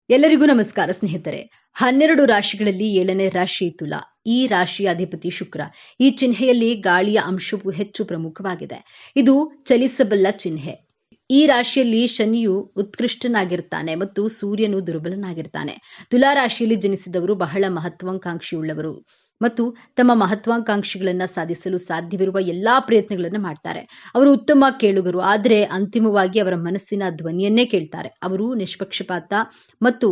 ಎಲ್ಲರಿಗೂ ನಮಸ್ಕಾರ ಸ್ನೇಹಿತರೆ. 12 ರಾಶಿಗಳಲ್ಲಿ 7ನೇ ರಾಶಿ ತುಲಾ. ಈ ರಾಶಿಯ ಅಧಿಪತಿ ಶುಕ್ರ. ಈ ಚಿಹ್ನೆಯಲ್ಲಿ ಗಾಳಿಯ ಅಂಶವು ಹೆಚ್ಚು ಪ್ರಮುಖವಾಗಿದೆ. ಇದು ಚಲಿಸಬಲ್ಲ ಚಿಹ್ನೆ. ಈ ರಾಶಿಯಲ್ಲಿ ಶನಿಯು ಉತ್ಕೃಷ್ಟನಾಗಿರ್ತಾನೆ ಮತ್ತು ಸೂರ್ಯನು ದುರ್ಬಲನಾಗಿರ್ತಾನೆ. ತುಲಾ ರಾಶಿಯಲ್ಲಿ ಜನಿಸಿದವರು ಬಹಳ ಮಹತ್ವಾಕಾಂಕ್ಷಿಯುಳ್ಳವರು ಮತ್ತು ತಮ್ಮ ಮಹತ್ವಾಕಾಂಕ್ಷೆಗಳನ್ನ ಸಾಧಿಸಲು ಸಾಧ್ಯವಿರುವ ಎಲ್ಲಾ ಪ್ರಯತ್ನಗಳನ್ನು ಮಾಡ್ತಾರೆ. ಅವರು ಉತ್ತಮ ಕೇಳುಗರು, ಆದರೆ ಅಂತಿಮವಾಗಿ ಅವರ ಮನಸ್ಸಿನ ಧ್ವನಿಯನ್ನೇ ಕೇಳ್ತಾರೆ. ಅವರು ನಿಷ್ಪಕ್ಷಪಾತ ಮತ್ತು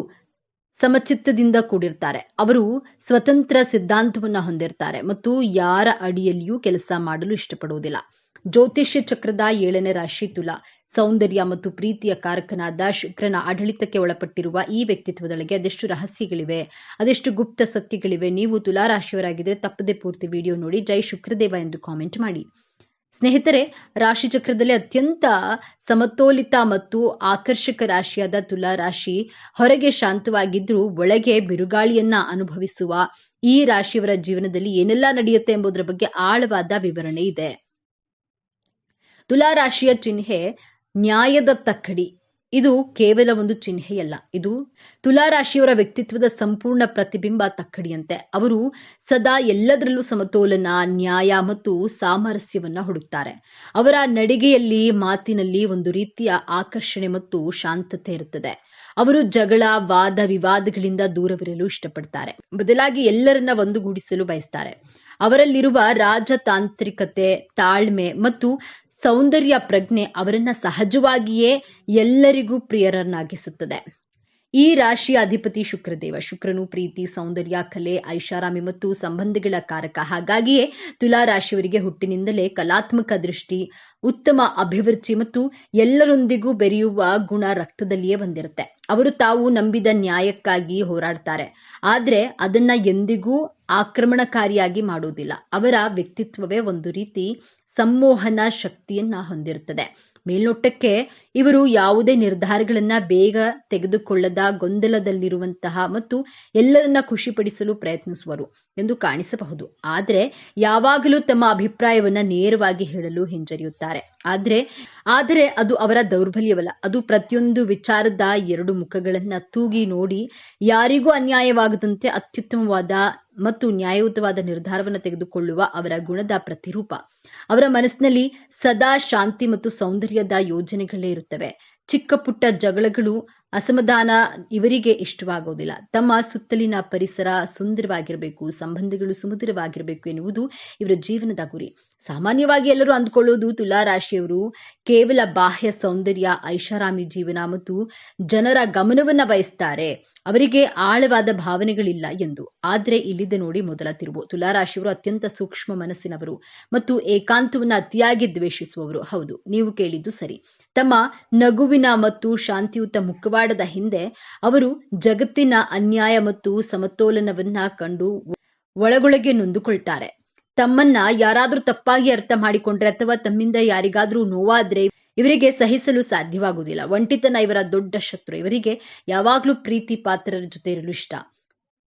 ಸಮಚಿತ್ತದಿಂದ ಕೂಡಿರ್ತಾರೆ. ಅವರು ಸ್ವತಂತ್ರ ಸಿದ್ಧಾಂತವನ್ನ ಹೊಂದಿರ್ತಾರೆ ಮತ್ತು ಯಾರ ಅಡಿಯಲ್ಲಿಯೂ ಕೆಲಸ ಮಾಡಲು ಇಷ್ಟಪಡುವುದಿಲ್ಲ. ಜ್ಯೋತಿಷ್ಯ ಚಕ್ರದ 7ನೇ ರಾಶಿ ತುಲಾ. ಸೌಂದರ್ಯ ಮತ್ತು ಪ್ರೀತಿಯ ಕಾರಕನಾದ ಶುಕ್ರನ ಆಡಳಿತಕ್ಕೆ ಒಳಪಟ್ಟಿರುವ ಈ ವ್ಯಕ್ತಿತ್ವದೊಳಗೆ ಅದೆಷ್ಟು ರಹಸ್ಯಗಳಿವೆ, ಅದೆಷ್ಟು ಗುಪ್ತ ಸತ್ಯಗಳಿವೆ. ನೀವು ತುಲಾ ರಾಶಿಯವರಾಗಿದ್ದರೆ ತಪ್ಪದೆ ಪೂರ್ತಿ ವಿಡಿಯೋ ನೋಡಿ ಜೈ ಶುಕ್ರದೇವ ಎಂದು ಕಾಮೆಂಟ್ ಮಾಡಿ. ಸ್ನೇಹಿತರೆ, ರಾಶಿ ಚಕ್ರದಲ್ಲಿ ಅತ್ಯಂತ ಸಮತೋಲಿತ ಮತ್ತು ಆಕರ್ಷಕ ರಾಶಿಯಾದ ತುಲಾ ರಾಶಿ ಹೊರಗೆ ಶಾಂತವಾಗಿದ್ರೂ ಒಳಗೆ ಬಿರುಗಾಳಿಯನ್ನ ಅನುಭವಿಸುವ ಈ ರಾಶಿಯವರ ಜೀವನದಲ್ಲಿ ಏನೆಲ್ಲ ನಡೆಯುತ್ತೆ ಎಂಬುದರ ಬಗ್ಗೆ ಆಳವಾದ ವಿವರಣೆ ಇದೆ. ತುಲಾ ರಾಶಿಯ ಚಿಹ್ನೆ ನ್ಯಾಯದ ತಕ್ಕಡಿ. ಇದು ಕೇವಲ ಒಂದು ಚಿಹ್ನೆಯಲ್ಲ, ಇದು ತುಲಾ ರಾಶಿಯವರ ವ್ಯಕ್ತಿತ್ವದ ಸಂಪೂರ್ಣ ಪ್ರತಿಬಿಂಬ. ತಕ್ಕಡಿಯಂತೆ ಅವರು ಸದಾ ಎಲ್ಲದರಲ್ಲೂ ಸಮತೋಲನ, ನ್ಯಾಯ ಮತ್ತು ಸಾಮರಸ್ಯವನ್ನ ಹುಡುಕ್ತಾರೆ. ಅವರ ನಡಿಗೆಯಲ್ಲಿ, ಮಾತಿನಲ್ಲಿ ಒಂದು ರೀತಿಯ ಆಕರ್ಷಣೆ ಮತ್ತು ಶಾಂತತೆ ಇರುತ್ತದೆ. ಅವರು ಜಗಳ, ವಾದ ವಿವಾದಗಳಿಂದ ದೂರವಿರಲು ಇಷ್ಟಪಡ್ತಾರೆ. ಬದಲಾಗಿ ಎಲ್ಲರನ್ನ ಒಂದುಗೂಡಿಸಲು ಬಯಸ್ತಾರೆ. ಅವರಲ್ಲಿರುವ ರಾಜತಾಂತ್ರಿಕತೆ, ತಾಳ್ಮೆ ಮತ್ತು ಸೌಂದರ್ಯ ಪ್ರಜ್ಞೆ ಅವರನ್ನ ಸಹಜವಾಗಿಯೇ ಎಲ್ಲರಿಗೂ ಪ್ರಿಯರನ್ನಾಗಿಸುತ್ತದೆ. ಈ ರಾಶಿಯ ಅಧಿಪತಿ ಶುಕ್ರದೇವ. ಶುಕ್ರನು ಪ್ರೀತಿ, ಸೌಂದರ್ಯ, ಕಲೆ, ಐಷಾರಾಮಿ ಮತ್ತು ಸಂಬಂಧಗಳ ಕಾರಕ. ಹಾಗಾಗಿಯೇ ತುಲಾ ರಾಶಿಯವರಿಗೆ ಹುಟ್ಟಿನಿಂದಲೇ ಕಲಾತ್ಮಕ ದೃಷ್ಟಿ, ಉತ್ತಮ ಅಭಿರುಚಿ ಮತ್ತು ಎಲ್ಲರೊಂದಿಗೂ ಬೆರೆಯುವ ಗುಣ ರಕ್ತದಲ್ಲಿಯೇ ಬಂದಿರುತ್ತೆ. ಅವರು ತಾವು ನಂಬಿದ ನ್ಯಾಯಕ್ಕಾಗಿ ಹೋರಾಡ್ತಾರೆ, ಆದರೆ ಅದನ್ನ ಎಂದಿಗೂ ಆಕ್ರಮಣಕಾರಿಯಾಗಿ ಮಾಡುವುದಿಲ್ಲ. ಅವರ ವ್ಯಕ್ತಿತ್ವವೇ ಒಂದು ರೀತಿ ಸಂಮೋಹನ ಶಕ್ತಿಯನ್ನ ಹೊಂದಿರುತ್ತದೆ. ಮೇಲ್ನೋಟಕ್ಕೆ ಇವರು ಯಾವುದೇ ನಿರ್ಧಾರಗಳನ್ನ ಬೇಗ ತೆಗೆದುಕೊಳ್ಳದ, ಗೊಂದಲದಲ್ಲಿರುವಂತಹ ಮತ್ತು ಎಲ್ಲರನ್ನ ಖುಷಿಪಡಿಸಲು ಪ್ರಯತ್ನಿಸುವರು ಎಂದು ಕಾಣಿಸಬಹುದು. ಆದರೆ ಯಾವಾಗಲೂ ತಮ್ಮ ಅಭಿಪ್ರಾಯವನ್ನ ನೇರವಾಗಿ ಹೇಳಲು ಹಿಂಜರಿಯುತ್ತಾರೆ. ಆದರೆ ಅದು ಅವರ ದೌರ್ಬಲ್ಯವಲ್ಲ. ಅದು ಪ್ರತಿಯೊಂದು ವಿಚಾರದ 2 ಮುಖಗಳನ್ನ ತೂಗಿ ನೋಡಿ ಯಾರಿಗೂ ಅನ್ಯಾಯವಾಗದಂತೆ ಅತ್ಯುತ್ತಮವಾದ ಮತ್ತು ನ್ಯಾಯಯುತವಾದ ನಿರ್ಧಾರವನ್ನು ತೆಗೆದುಕೊಳ್ಳುವ ಅವರ ಗುಣದ ಪ್ರತಿರೂಪ. ಅವರ ಮನಸ್ಸಿನಲ್ಲಿ ಸದಾ ಶಾಂತಿ ಮತ್ತು ಸೌಂದರ್ಯದ ಯೋಜನೆಗಳೇ ಇರುತ್ತವೆ. ಚಿಕ್ಕ ಪುಟ್ಟ ಜಗಳಗಳು, ಅಸಮಾಧಾನ ಇವರಿಗೆ ಇಷ್ಟವಾಗುವುದಿಲ್ಲ. ತಮ್ಮ ಸುತ್ತಲಿನ ಪರಿಸರ ಸುಂದರವಾಗಿರಬೇಕು, ಸಂಬಂಧಗಳು ಸುಮಧುರವಾಗಿರಬೇಕು ಎನ್ನುವುದು ಇವರ ಜೀವನದ ಗುರಿ. ಸಾಮಾನ್ಯವಾಗಿ ಎಲ್ಲರೂ ಅಂದುಕೊಳ್ಳುವುದು ತುಲಾ ರಾಶಿಯವರು ಕೇವಲ ಬಾಹ್ಯ ಸೌಂದರ್ಯ, ಐಷಾರಾಮಿ ಜೀವನ ಮತ್ತು ಜನರ ಗಮನವನ್ನ ಬಯಸ್ತಾರೆ, ಅವರಿಗೆ ಆಳವಾದ ಭಾವನೆಗಳಿಲ್ಲ ಎಂದು. ಆದ್ರೆ ಇಲ್ಲಿದೆ ನೋಡಿ ಮೊದಲ ತಿರುವು. ತುಲಾ ರಾಶಿಯವರು ಅತ್ಯಂತ ಸೂಕ್ಷ್ಮ ಮನಸ್ಸಿನವರು ಮತ್ತು ಏಕಾಂತವನ್ನ ಅತಿಯಾಗಿ ದ್ವೇಷಿಸುವವರು. ಹೌದು, ನೀವು ಕೇಳಿದ್ದು ಸರಿ. ತಮ್ಮ ನಗುವಿನ ಮತ್ತು ಶಾಂತಿಯುತ ಮುಖವಾಡದ ಹಿಂದೆ ಅವರು ಜಗತ್ತಿನ ಅನ್ಯಾಯ ಮತ್ತು ಸಮತೋಲನವನ್ನ ಕಂಡು ಒಳಗೊಳಗೆ ನೊಂದುಕೊಳ್ತಾರೆ. ತಮ್ಮನ್ನ ಯಾರಾದ್ರೂ ತಪ್ಪಾಗಿ ಅರ್ಥ ಮಾಡಿಕೊಂಡ್ರೆ ಅಥವಾ ತಮ್ಮಿಂದ ಯಾರಿಗಾದ್ರೂ ನೋವಾದ್ರೆ ಇವರಿಗೆ ಸಹಿಸಲು ಸಾಧ್ಯವಾಗುವುದಿಲ್ಲ. ಒಂಟಿತನ ಇವರ ದೊಡ್ಡ ಶತ್ರು. ಇವರಿಗೆ ಯಾವಾಗ್ಲೂ ಪ್ರೀತಿ ಪಾತ್ರರ ಜೊತೆ ಇರಲು ಇಷ್ಟ.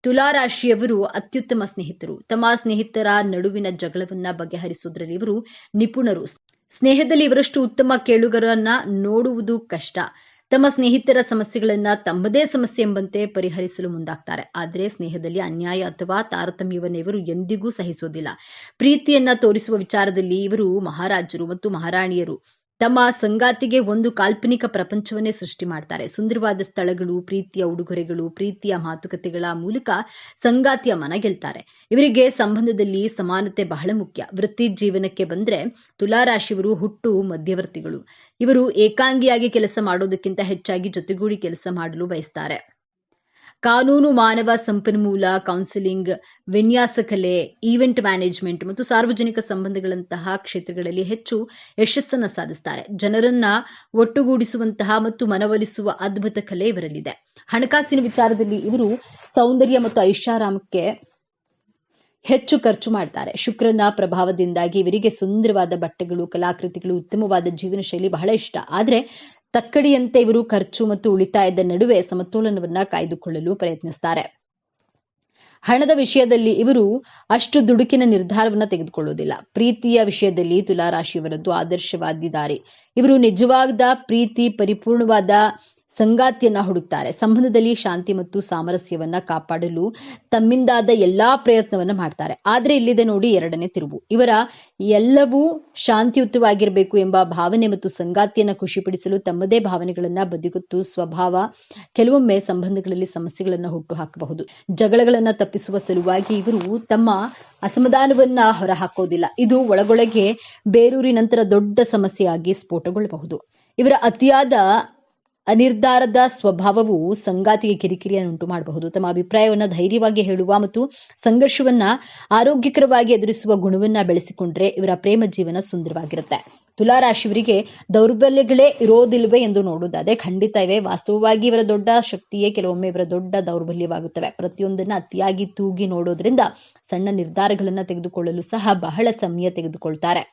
ತುಲಾ ರಾಶಿಯವರು ಅತ್ಯುತ್ತಮ ಸ್ನೇಹಿತರು. ತಮ್ಮ ಸ್ನೇಹಿತರ ನಡುವಿನ ಜಗಳವನ್ನ ಬಗೆಹರಿಸುವುದರಲ್ಲಿ ಇವರು ನಿಪುಣರು. ಸ್ನೇಹದಲ್ಲಿ ಇವರಷ್ಟು ಉತ್ತಮ ಕೇಳುಗರನ್ನ ನೋಡುವುದು ಕಷ್ಟ. ತಮ್ಮ ಸ್ನೇಹಿತರ ಸಮಸ್ಯೆಗಳನ್ನ ತಮ್ಮದೇ ಸಮಸ್ಯೆ ಎಂಬಂತೆ ಪರಿಹರಿಸಲು ಮುಂದಾಗ್ತಾರೆ. ಆದರೆ ಸ್ನೇಹದಲ್ಲಿ ಅನ್ಯಾಯ ಅಥವಾ ತಾರತಮ್ಯವನ್ನು ಇವರು ಎಂದಿಗೂ ಸಹಿಸೋದಿಲ್ಲ. ಪ್ರೀತಿಯನ್ನ ತೋರಿಸುವ ವಿಚಾರದಲ್ಲಿ ಇವರು ಮಹಾರಾಜರು ಮತ್ತು ಮಹಾರಾಣಿಯರು. ತಮ್ಮ ಸಂಗಾತಿಗೆ ಒಂದು ಕಾಲ್ಪನಿಕ ಪ್ರಪಂಚವನ್ನೇ ಸೃಷ್ಟಿ ಮಾಡ್ತಾರೆ. ಸುಂದರವಾದ ಸ್ಥಳಗಳು, ಪ್ರೀತಿಯ ಉಡುಗೊರೆಗಳು, ಪ್ರೀತಿಯ ಮಾತುಕತೆಗಳ ಮೂಲಕ ಸಂಗಾತಿಯ ಮನ ಗೆಲ್ತಾರೆ. ಇವರಿಗೆ ಸಂಬಂಧದಲ್ಲಿ ಸಮಾನತೆ ಬಹಳ ಮುಖ್ಯ. ವೃತ್ತಿ ಜೀವನಕ್ಕೆ ಬಂದ್ರೆ ತುಲಾ ರಾಶಿಯವರು ಹುಟ್ಟು ಮಧ್ಯವರ್ತಿಗಳು. ಇವರು ಏಕಾಂಗಿಯಾಗಿ ಕೆಲಸ ಮಾಡೋದಕ್ಕಿಂತ ಹೆಚ್ಚಾಗಿ ಜೊತೆಗೂಡಿ ಕೆಲಸ ಮಾಡಲು ಬಯಸ್ತಾರೆ. ಕಾನೂನು, ಮಾನವ ಸಂಪನ್ಮೂಲ, ಕೌನ್ಸಿಲಿಂಗ್, ವಿನ್ಯಾಸ ಕಲೆ, ಈವೆಂಟ್ ಮ್ಯಾನೇಜ್ಮೆಂಟ್ ಮತ್ತು ಸಾರ್ವಜನಿಕ ಸಂಬಂಧಗಳಂತಹ ಕ್ಷೇತ್ರಗಳಲ್ಲಿ ಹೆಚ್ಚು ಯಶಸ್ಸನ್ನು ಸಾಧಿಸ್ತಾರೆ. ಜನರನ್ನ ಒಟ್ಟುಗೂಡಿಸುವಂತಹ ಮತ್ತು ಮನವೊಲಿಸುವ ಅದ್ಭುತ ಕಲೆ ಇವರಲ್ಲಿದೆ. ಹಣಕಾಸಿನ ವಿಚಾರದಲ್ಲಿ ಇವರು ಸೌಂದರ್ಯ ಮತ್ತು ಐಷಾರಾಮಕ್ಕೆ ಹೆಚ್ಚು ಖರ್ಚು ಮಾಡ್ತಾರೆ. ಶುಕ್ರನ ಪ್ರಭಾವದಿಂದಾಗಿ ಇವರಿಗೆ ಸುಂದರವಾದ ಬಟ್ಟೆಗಳು, ಕಲಾಕೃತಿಗಳು, ಉತ್ತಮವಾದ ಜೀವನ ಶೈಲಿ ಬಹಳ ಇಷ್ಟ. ಆದ್ರೆ ತಕ್ಕಡಿಯಂತೆ ಇವರು ಖರ್ಚು ಮತ್ತು ಉಳಿತಾಯದ ನಡುವೆ ಸಮತೋಲನವನ್ನ ಕಾಯ್ದುಕೊಳ್ಳಲು ಪ್ರಯತ್ನಿಸ್ತಾರೆ. ಹಣದ ವಿಷಯದಲ್ಲಿ ಇವರು ಅಷ್ಟು ದುಡುಕಿನ ನಿರ್ಧಾರವನ್ನ ತೆಗೆದುಕೊಳ್ಳುವುದಿಲ್ಲ. ಪ್ರೀತಿಯ ವಿಷಯದಲ್ಲಿ ತುಲಾ ರಾಶಿಯವರದ್ದು ಆದರ್ಶವಾದಿ ದಾರಿ. ಇವರು ನಿಜವಾದ ಪ್ರೀತಿ, ಪರಿಪೂರ್ಣವಾದ ಸಂಗಾತಿಯನ್ನ ಹುಡುಕ್ತಾರೆ. ಸಂಬಂಧದಲ್ಲಿ ಶಾಂತಿ ಮತ್ತು ಸಾಮರಸ್ಯವನ್ನ ಕಾಪಾಡಲು ತಮ್ಮಿಂದಾದ ಎಲ್ಲಾ ಪ್ರಯತ್ನವನ್ನ ಮಾಡ್ತಾರೆ. ಆದ್ರೆ ಇಲ್ಲಿದೆ ನೋಡಿ ಎರಡನೇ ತಿರುವು. ಇವರ ಎಲ್ಲವೂ ಶಾಂತಿಯುತವಾಗಿರಬೇಕು ಎಂಬ ಭಾವನೆ ಮತ್ತು ಸಂಗಾತಿಯನ್ನ ಖುಷಿಪಡಿಸಲು ತಮ್ಮದೇ ಭಾವನೆಗಳನ್ನ ಬದಿಗೊತ್ತು ಸ್ವಭಾವ ಕೆಲವೊಮ್ಮೆ ಸಂಬಂಧಗಳಲ್ಲಿ ಸಮಸ್ಯೆಗಳನ್ನ ಹುಟ್ಟು ಹಾಕಬಹುದು. ಜಗಳಗಳನ್ನ ತಪ್ಪಿಸುವ ಸಲುವಾಗಿ ಇವರು ತಮ್ಮ ಅಸಮಾಧಾನವನ್ನ ಹೊರಹಾಕೋದಿಲ್ಲ. ಇದು ಒಳಗೊಳಗೆ ಬೇರೂರಿ ನಂತರ ದೊಡ್ಡ ಸಮಸ್ಯೆಯಾಗಿ ಸ್ಫೋಟಗೊಳ್ಳಬಹುದು. ಇವರ ಅತಿಯಾದ ಅನಿರ್ಧಾರದ ಸ್ವಭಾವವು ಸಂಗಾತಿಗೆ ಕಿರಿಕಿರಿಯನ್ನು ಉಂಟು ಮಾಡಬಹುದು. ತಮ್ಮ ಅಭಿಪ್ರಾಯವನ್ನ ಧೈರ್ಯವಾಗಿ ಹೇಳುವ ಮತ್ತು ಸಂಘರ್ಷವನ್ನ ಆರೋಗ್ಯಕರವಾಗಿ ಎದುರಿಸುವ ಗುಣವನ್ನ ಬೆಳೆಸಿಕೊಂಡ್ರೆ ಇವರ ಪ್ರೇಮ ಜೀವನ ಸುಂದರವಾಗಿರುತ್ತೆ. ತುಲಾರಾಶಿಯವರಿಗೆ ದೌರ್ಬಲ್ಯಗಳೇ ಇರೋದಿಲ್ವೇ ಎಂದು ನೋಡುವುದಾದ್ರೆ ಖಂಡಿತ ಇವೆ. ವಾಸ್ತವವಾಗಿ ಇವರ ದೊಡ್ಡ ಶಕ್ತಿಯೇ ಕೆಲವೊಮ್ಮೆ ಇವರ ದೊಡ್ಡ ದೌರ್ಬಲ್ಯವಾಗುತ್ತವೆ. ಪ್ರತಿಯೊಂದನ್ನ ಅತಿಯಾಗಿ ತೂಗಿ ನೋಡೋದ್ರಿಂದ ಸಣ್ಣ ನಿರ್ಧಾರಗಳನ್ನ ತೆಗೆದುಕೊಳ್ಳಲು ಸಹ ಬಹಳ ಸಮಯ ತೆಗೆದುಕೊಳ್ತಾರೆ.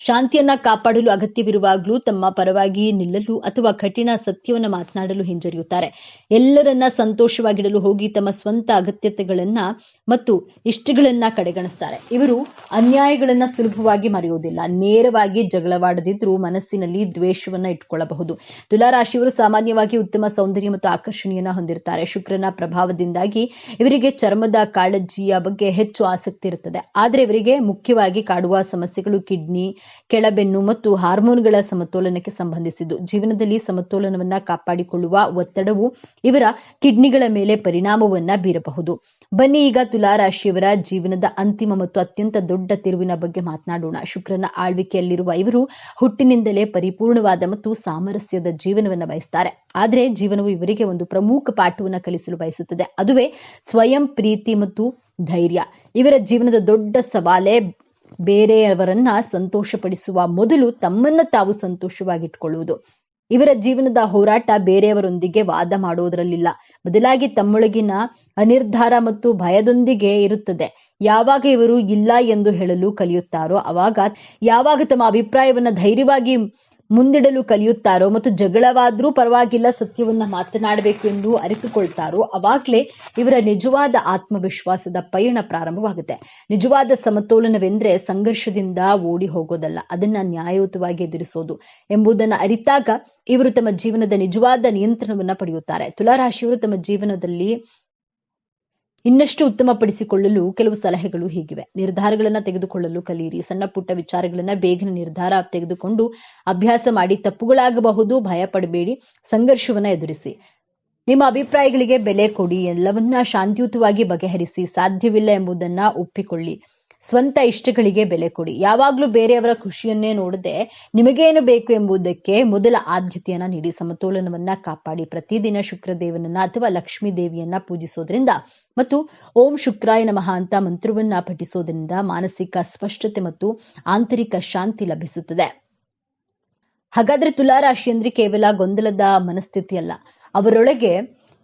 ಶಾಂತಿಯನ್ನ ಕಾಪಾಡಲು ಅಗತ್ಯವಿರುವಾಗಲೂ ತಮ್ಮ ಪರವಾಗಿ ನಿಲ್ಲಲು ಅಥವಾ ಕಠಿಣ ಸತ್ಯವನ್ನ ಮಾತನಾಡಲು ಹಿಂಜರಿಯುತ್ತಾರೆ. ಎಲ್ಲರನ್ನ ಸಂತೋಷವಾಗಿಡಲು ಹೋಗಿ ತಮ್ಮ ಸ್ವಂತ ಅಗತ್ಯತೆಗಳನ್ನ ಮತ್ತು ಇಷ್ಟಗಳನ್ನ ಕಡೆಗಣಿಸ್ತಾರೆ. ಇವರು ಅನ್ಯಾಯಗಳನ್ನ ಸುಲಭವಾಗಿ ಮರೆಯುವುದಿಲ್ಲ. ನೇರವಾಗಿ ಜಗಳವಾಡದಿದ್ರೂ ಮನಸ್ಸಿನಲ್ಲಿ ದ್ವೇಷವನ್ನ ಇಟ್ಕೊಳ್ಳಬಹುದು. ತುಲಾರಾಶಿಯವರು ಸಾಮಾನ್ಯವಾಗಿ ಉತ್ತಮ ಸೌಂದರ್ಯ ಮತ್ತು ಆಕರ್ಷಣೆಯನ್ನ ಹೊಂದಿರುತ್ತಾರೆ. ಶುಕ್ರನ ಪ್ರಭಾವದಿಂದಾಗಿ ಇವರಿಗೆ ಚರ್ಮದ ಕಾಳಜಿಯ ಬಗ್ಗೆ ಹೆಚ್ಚು ಆಸಕ್ತಿ ಇರುತ್ತದೆ. ಆದ್ರೆ ಇವರಿಗೆ ಮುಖ್ಯವಾಗಿ ಕಾಡುವ ಸಮಸ್ಯೆಗಳು ಕಿಡ್ನಿ, ಕೆಳಬೆನ್ನು ಮತ್ತು ಹಾರ್ಮೋನ್ಗಳ ಸಮತೋಲನಕ್ಕೆ ಸಂಬಂಧಿಸಿದ್ದು. ಜೀವನದಲ್ಲಿ ಸಮತೋಲನವನ್ನ ಕಾಪಾಡಿಕೊಳ್ಳುವ ಒತ್ತಡವು ಇವರ ಕಿಡ್ನಿಗಳ ಮೇಲೆ ಪರಿಣಾಮವನ್ನ ಬೀರಬಹುದು. ಬನ್ನಿ ಈಗ ತುಲಾರಾಶಿಯವರ ಜೀವನದ ಅಂತಿಮ ಮತ್ತು ಅತ್ಯಂತ ದೊಡ್ಡ ತಿರುವಿನ ಬಗ್ಗೆ ಮಾತನಾಡೋಣ. ಶುಕ್ರನ ಆಳ್ವಿಕೆಯಲ್ಲಿರುವ ಇವರು ಹುಟ್ಟಿನಿಂದಲೇ ಪರಿಪೂರ್ಣವಾದ ಮತ್ತು ಸಾಮರಸ್ಯದ ಜೀವನವನ್ನ ಬಯಸ್ತಾರೆ. ಆದ್ರೆ ಜೀವನವು ಇವರಿಗೆ ಒಂದು ಪ್ರಮುಖ ಪಾಠವನ್ನ ಕಲಿಸಲು ಬಯಸುತ್ತದೆ. ಅದುವೇ ಸ್ವಯಂ ಪ್ರೀತಿ ಮತ್ತು ಧೈರ್ಯ. ಇವರ ಜೀವನದ ದೊಡ್ಡ ಸವಾಲೇ ಬೇರೆಯವರನ್ನ ಸಂತೋಷಪಡಿಸುವ ಮೊದಲು ತಮ್ಮನ್ನ ತಾವು ಸಂತೋಷವಾಗಿಟ್ಕೊಳ್ಳುವುದು. ಇವರ ಜೀವನದ ಹೋರಾಟ ಬೇರೆಯವರೊಂದಿಗೆ ವಾದ ಮಾಡುವುದರಲ್ಲಿಲ್ಲ, ಬದಲಾಗಿ ತಮ್ಮೊಳಗಿನ ಅನಿರ್ಧಾರ ಮತ್ತು ಭಯದೊಂದಿಗೆ ಇರುತ್ತದೆ. ಯಾವಾಗ ಇವರು ಇಲ್ಲ ಎಂದು ಹೇಳಲು ಕಲಿಯುತ್ತಾರೋ ಯಾವಾಗ ತಮ್ಮ ಅಭಿಪ್ರಾಯವನ್ನ ಧೈರ್ಯವಾಗಿ ಮುಂದಿಡಲು ಕಲಿಯುತ್ತಾರೋ ಮತ್ತು ಜಗಳವಾದ್ರೂ ಪರವಾಗಿಲ್ಲ ಸತ್ಯವನ್ನ ಮಾತನಾಡಬೇಕು ಎಂದು ಅರಿತುಕೊಳ್ತಾರೋ ಅವಾಗ್ಲೇ ಇವರ ನಿಜವಾದ ಆತ್ಮವಿಶ್ವಾಸದ ಪಯಣ ಪ್ರಾರಂಭವಾಗುತ್ತೆ. ನಿಜವಾದ ಸಮತೋಲನವೆಂದ್ರೆ ಸಂಘರ್ಷದಿಂದ ಓಡಿ ಹೋಗೋದಲ್ಲ, ಅದನ್ನ ನ್ಯಾಯಯುತವಾಗಿ ಎದುರಿಸೋದು ಎಂಬುದನ್ನ ಅರಿತಾಗ ಇವರು ತಮ್ಮ ಜೀವನದ ನಿಜವಾದ ನಿಯಂತ್ರಣವನ್ನ ಪಡೆಯುತ್ತಾರೆ. ತುಲಾರಾಶಿಯವರು ತಮ್ಮ ಜೀವನದಲ್ಲಿ ಇನ್ನಷ್ಟು ಉತ್ತಮಪಡಿಸಿಕೊಳ್ಳಲು ಕೆಲವು ಸಲಹೆಗಳು ಹೀಗಿವೆ. ನಿರ್ಧಾರಗಳನ್ನ ತೆಗೆದುಕೊಳ್ಳಲು ಕಲಿಯಿರಿ. ಸಣ್ಣ ಪುಟ್ಟ ವಿಚಾರಗಳನ್ನ ಬೇಗನೆ ನಿರ್ಧಾರ ತೆಗೆದುಕೊಂಡು ಅಭ್ಯಾಸ ಮಾಡಿ. ತಪ್ಪುಗಳಾಗಬಹುದು, ಭಯ ಪಡಬೇಡಿ. ಸಂಘರ್ಷವನ್ನ ಎದುರಿಸಿ. ನಿಮ್ಮ ಅಭಿಪ್ರಾಯಗಳಿಗೆ ಬೆಲೆ ಕೊಡಿ. ಎಲ್ಲವನ್ನ ಶಾಂತಿಯುತವಾಗಿ ಬಗೆಹರಿಸಿ. ಸಾಧ್ಯವಿಲ್ಲ ಎಂಬುದನ್ನ ಒಪ್ಪಿಕೊಳ್ಳಿ. ಸ್ವಂತ ಇಷ್ಟಗಳಿಗೆ ಬೆಲೆ ಕೊಡಿ. ಯಾವಾಗ್ಲೂ ಬೇರೆಯವರ ಖುಷಿಯನ್ನೇ ನೋಡದೆ ನಿಮಗೇನು ಬೇಕು ಎಂಬುದಕ್ಕೆ ಮೊದಲ ಆದ್ಯತೆಯನ್ನ ನೀಡಿ. ಸಮತೋಲನವನ್ನ ಕಾಪಾಡಿ. ಪ್ರತಿದಿನ ಶುಕ್ರದೇವನನ್ನ ಅಥವಾ ಲಕ್ಷ್ಮೀ ದೇವಿಯನ್ನ ಪೂಜಿಸೋದ್ರಿಂದ ಮತ್ತು ಓಂ ಶುಕ್ರಾಯ ನಮಃ ಅಂತ ಮಂತ್ರವನ್ನ ಪಠಿಸೋದ್ರಿಂದ ಮಾನಸಿಕ ಸ್ಪಷ್ಟತೆ ಮತ್ತು ಆಂತರಿಕ ಶಾಂತಿ ಲಭಿಸುತ್ತದೆ. ಹಾಗಾದ್ರೆ ತುಲಾರಾಶಿ ಅಂದ್ರೆ ಕೇವಲ ಗೊಂದಲದ ಮನಸ್ಥಿತಿ ಅಲ್ಲ, ಅವರೊಳಗೆ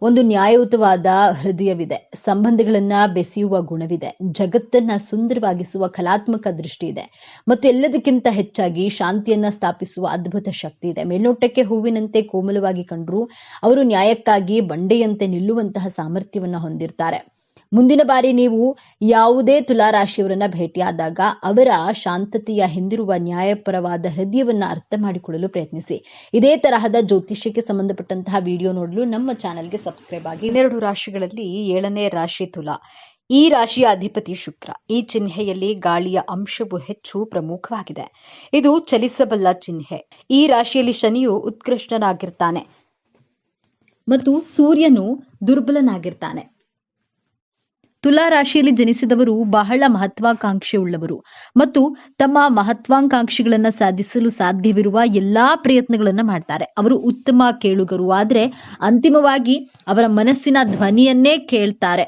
ಒಂದು ನ್ಯಾಯಯುತವಾದ ಹೃದಯವಿದೆ, ಸಂಬಂಧಗಳನ್ನ ಬೆಸೆಯುವ ಗುಣವಿದೆ, ಜಗತ್ತನ್ನ ಸುಂದರವಾಗಿಸುವ ಕಲಾತ್ಮಕ ದೃಷ್ಟಿ ಇದೆ ಮತ್ತು ಎಲ್ಲದಕ್ಕಿಂತ ಹೆಚ್ಚಾಗಿ ಶಾಂತಿಯನ್ನ ಸ್ಥಾಪಿಸುವ ಅದ್ಭುತ ಶಕ್ತಿ ಇದೆ. ಮೇಲ್ನೋಟಕ್ಕೆ ಹೂವಿನಂತೆ ಕೋಮಲವಾಗಿ ಕಂಡ್ರೂ ಅವರು ನ್ಯಾಯಕ್ಕಾಗಿ ಬಂಡೆಯಂತೆ ನಿಲ್ಲುವಂತಹ ಸಾಮರ್ಥ್ಯವನ್ನ ಹೊಂದಿರ್ತಾರೆ. ಮುಂದಿನ ಬಾರಿ ನೀವು ಯಾವುದೇ ತುಲಾರಾಶಿಯವರನ್ನ ಭೇಟಿಯಾದಾಗ ಅವರ ಶಾಂತತೆಯ ಹಿಂದಿರುವ ನ್ಯಾಯಪರವಾದ ಹೃದಯವನ್ನ ಅರ್ಥ ಮಾಡಿಕೊಳ್ಳಲು ಪ್ರಯತ್ನಿಸಿ. ಇದೇ ತರಹದ ಜ್ಯೋತಿಷ್ಯಕ್ಕೆ ಸಂಬಂಧಪಟ್ಟಂತಹ ವಿಡಿಯೋ ನೋಡಲು ನಮ್ಮ ಚಾನೆಲ್ಗೆ ಸಬ್ಸ್ಕ್ರೈಬ್ ಆಗಿ. 12 ರಾಶಿಗಳಲ್ಲಿ 7ನೇ ರಾಶಿ ತುಲಾ. ಈ ರಾಶಿಯ ಅಧಿಪತಿ ಶುಕ್ರ. ಈ ಚಿಹ್ನೆಯಲ್ಲಿ ಗಾಳಿಯ ಅಂಶವು ಹೆಚ್ಚು ಪ್ರಮುಖವಾಗಿದೆ. ಇದು ಚಲಿಸಬಲ್ಲ ಚಿಹ್ನೆ. ಈ ರಾಶಿಯಲ್ಲಿ ಶನಿಯು ಉತ್ಕೃಷ್ಟನಾಗಿರ್ತಾನೆ ಮತ್ತು ಸೂರ್ಯನು ದುರ್ಬಲನಾಗಿರ್ತಾನೆ. ತುಲಾ ರಾಶಿಯಲ್ಲಿ ಜನಿಸಿದವರು ಬಹಳ ಮಹತ್ವಾಕಾಂಕ್ಷೆ ಉಳ್ಳವರು ಮತ್ತು ತಮ್ಮ ಮಹತ್ವಾಕಾಂಕ್ಷೆಗಳನ್ನ ಸಾಧಿಸಲು ಸಾಧ್ಯವಿರುವ ಎಲ್ಲಾ ಪ್ರಯತ್ನಗಳನ್ನ ಮಾಡ್ತಾರೆ. ಅವರು ಉತ್ತಮ ಕೇಳುಗರು, ಆದ್ರೆ ಅಂತಿಮವಾಗಿ ಅವರ ಮನಸ್ಸಿನ ಧ್ವನಿಯನ್ನೇ ಕೇಳ್ತಾರೆ.